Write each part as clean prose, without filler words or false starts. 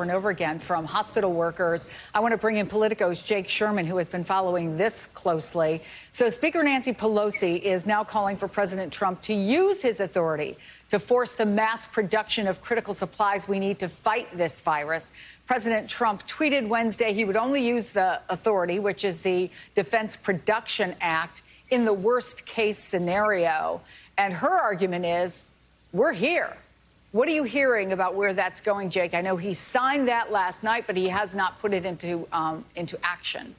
and over again from hospital workers. I want to bring in Politico's Jake Sherman, who has been following this closely. So Speaker Nancy Pelosi is now calling for President Trump to use his authority to force the mass production of critical supplies we need to fight this virus. President Trump tweeted Wednesday he would only use the authority, which is the Defense Production Act, in the worst case scenario. And her argument is, we're here. What are you hearing about where that's going, Jake? I know he signed that last night, but he has not put it into action.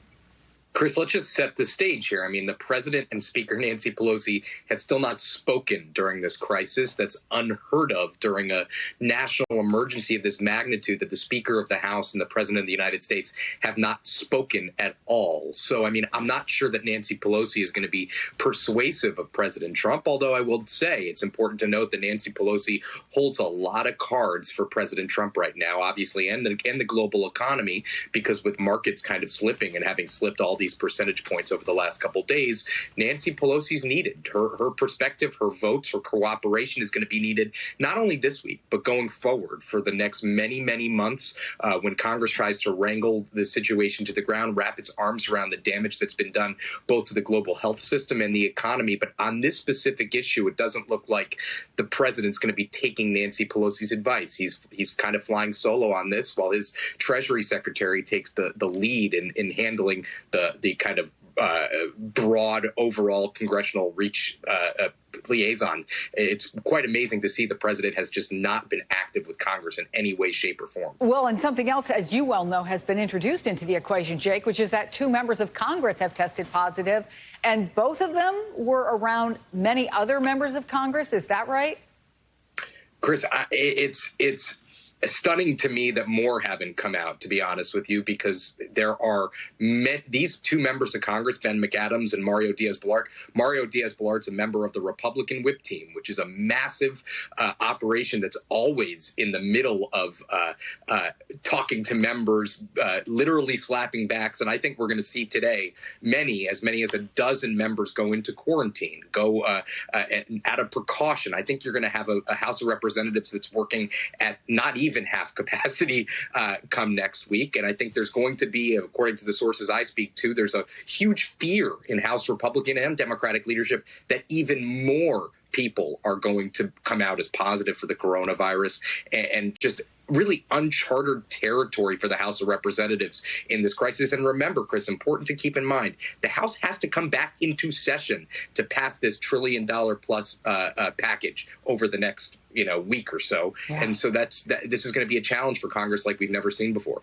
Chris, let's just set the stage here. I mean, the president and Speaker Nancy Pelosi have still not spoken during this crisis. That's unheard of during a national emergency of this magnitude, that the Speaker of the House and the President of the United States have not spoken at all. So, I mean, I'm not sure that Nancy Pelosi is going to be persuasive of President Trump, although I will say it's important to note that Nancy Pelosi holds a lot of cards for President Trump right now, obviously, and the global economy, because with markets kind of slipping and having slipped all these percentage points over the last couple of days, Nancy Pelosi's needed. Her perspective, her votes, her cooperation is going to be needed not only this week, but going forward for the next many, many months when Congress tries to wrangle the situation to the ground, wrap its arms around the damage that's been done both to the global health system and the economy. But on this specific issue, it doesn't look like the president's going to be taking Nancy Pelosi's advice. He's kind of flying solo on this, while his Treasury Secretary takes the lead in handling the kind of broad overall congressional reach liaison. It's quite amazing to see the president has just not been active with Congress in any way, shape, or form. Well, and something else, as you well know, has been introduced into the equation, Jake, which is that 2 members of Congress have tested positive, and both of them were around many other members of Congress. Is that right? Chris, it's stunning to me that more haven't come out, to be honest with you, because there are these 2 members of Congress, Ben McAdams and Mario Diaz-Balart. Mario Diaz-Balart's a member of the Republican whip team, which is a massive operation that's always in the middle of talking to members, literally slapping backs. And I think we're going to see today as many as a dozen members go into quarantine, go out of precaution. I think you're going to have a House of Representatives that's working at not even half capacity come next week. And I think there's going to be, according to the sources I speak to, there's a huge fear in House Republican and Democratic leadership that even more people are going to come out as positive for the coronavirus, and just really uncharted territory for the House of Representatives in this crisis. And remember, Chris, important to keep in mind, the House has to come back into session to pass this $1 trillion plus package over the next week or so. Yeah. And so this is going to be a challenge for Congress like we've never seen before.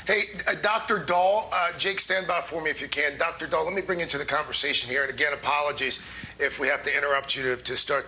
Hey, Dr. Dahl, Jake, stand by for me if you can. Dr. Dahl, let me bring you into the conversation here. And again, apologies if we have to interrupt you to start